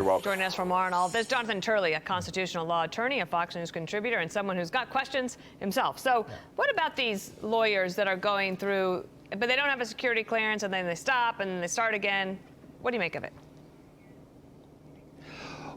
You're welcome. Joining us for more on all of this, Jonathan Turley, a constitutional law attorney, a Fox News contributor, and someone who's got questions himself. So what about these lawyers that are going through, but they don't have a security clearance, and then they stop, and they start again? What do you make of it?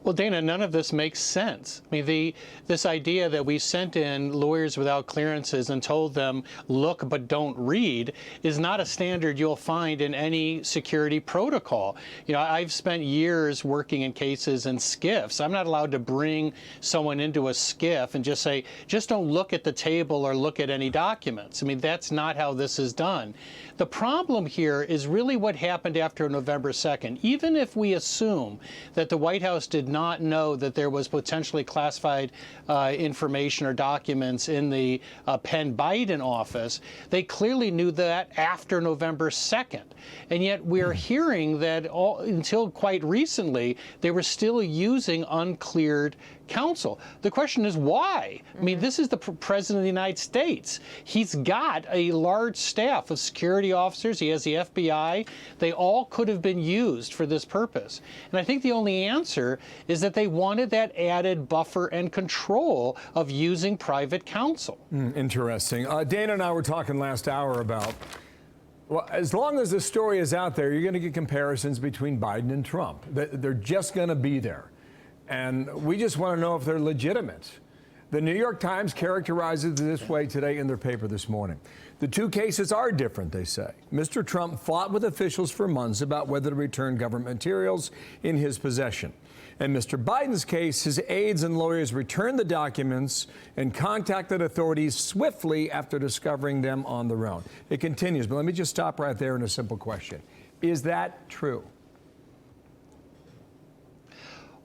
Well, Dana, none of this makes sense. I mean, this idea that we sent in lawyers without clearances and told them, look, but don't read, is not a standard you'll find in any security protocol. You know, I've spent years working in cases in SCIFs. I'm not allowed to bring someone into a SCIF and just say, just don't look at the table or look at any documents. I mean, that's not how this is done. The problem here is really what happened after November 2nd. Even if we assume that the White House did not know that there was potentially classified information or documents in the Penn Biden office, they clearly knew that after November 2nd. And yet we're hearing that until quite recently, they were still using uncleared counsel. The question is why? I mean, this is the President of the United States. He's got a large staff of security officers. He has the FBI. They all could have been used for this purpose. And I think the only answer is that they wanted that added buffer and control of using private counsel. Interesting. Dana and I were talking last hour about, well, as long as the story is out there, you're going to get comparisons between Biden and Trump. They're just going to be there. And we just want to know if they're legitimate. The New York Times characterizes it this way today in their paper this morning. The two cases are different, they say. Mr. Trump fought with officials for months about whether to return government materials in his possession. In Mr. Biden's case, his aides and lawyers returned the documents and contacted authorities swiftly after discovering them on their own. It continues, but let me just stop right there in a simple question. Is that true?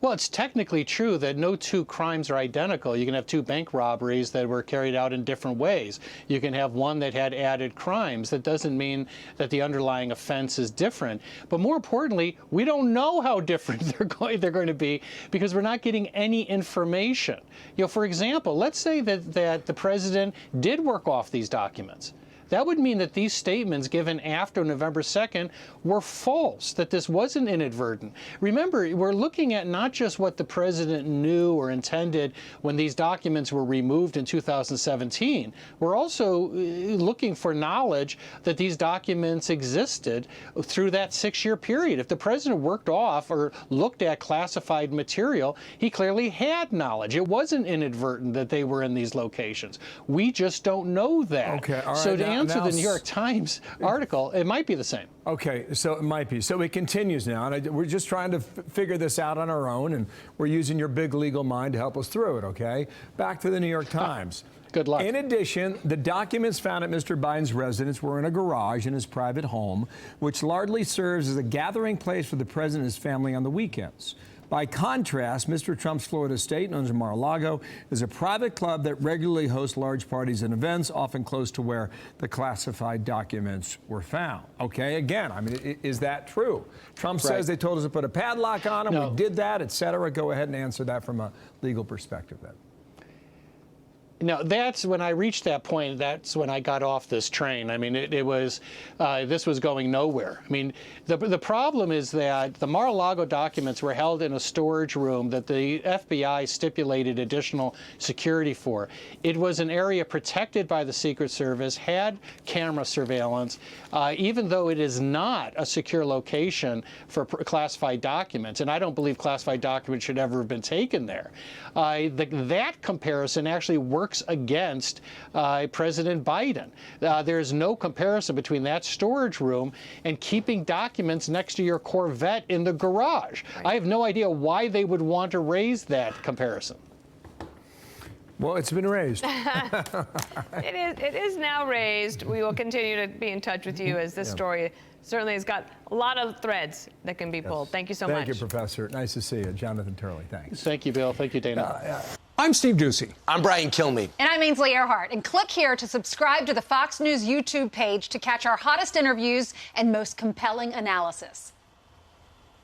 Well, it's technically true that no two crimes are identical. You can have two bank robberies that were carried out in different ways. You can have one that had added crimes. That doesn't mean that the underlying offense is different. But more importantly, we don't know how different they're going to be because we're not getting any information. You know, for example, let's say that the president did work off these documents. That would mean that these statements given after November 2nd were false, that this wasn't inadvertent. Remember, we're looking at not just what the president knew or intended when these documents were removed in 2017. We're also looking for knowledge that these documents existed through that 6-year period. If the president worked off or looked at classified material, he clearly had knowledge. It wasn't inadvertent that they were in these locations. We just don't know that. Okay, all right. So to answer the New York Times article, it might be the same. Okay, so it might be. So it continues now, and we're just trying to figure this out on our own, and we're using your big legal mind to help us through it, okay? Back to the New York Times. Good luck. In addition, the documents found at Mr. Biden's residence were in a garage in his private home, which largely serves as a gathering place for the president and his family on the weekends. By contrast, Mr. Trump's Florida estate, known as Mar-a-Lago, is a private club that regularly hosts large parties and events, often close to where the classified documents were found. Okay, again, I mean, is that true? Trump says they told us to put a padlock on them, we did that, et cetera. Go ahead and answer that from a legal perspective then. No, that's when I reached that point, that's when I got off this train. I mean, this was going nowhere. I mean, the problem is that the Mar-a-Lago documents were held in a storage room that the FBI stipulated additional security for. It was an area protected by the Secret Service, had camera surveillance, even though it is not a secure location for classified documents. And I don't believe classified documents should ever have been taken there. That comparison actually works against President Biden. There's no comparison between that storage room and keeping documents next to your Corvette in the garage. Right. I have no idea why they would want to raise that comparison. Well, it's been raised. It is now raised. We will continue to be in touch with you as this story certainly has got a lot of threads that can be pulled. Thank you so much. Thank you, Professor. Nice to see you. Jonathan Turley, thanks. Thank you, Bill. Thank you, Dana. I'm Steve Doocy. I'm Brian Kilmeade. And I'm Ainsley Earhart. And click here to subscribe to the Fox News YouTube page to catch our hottest interviews and most compelling analysis.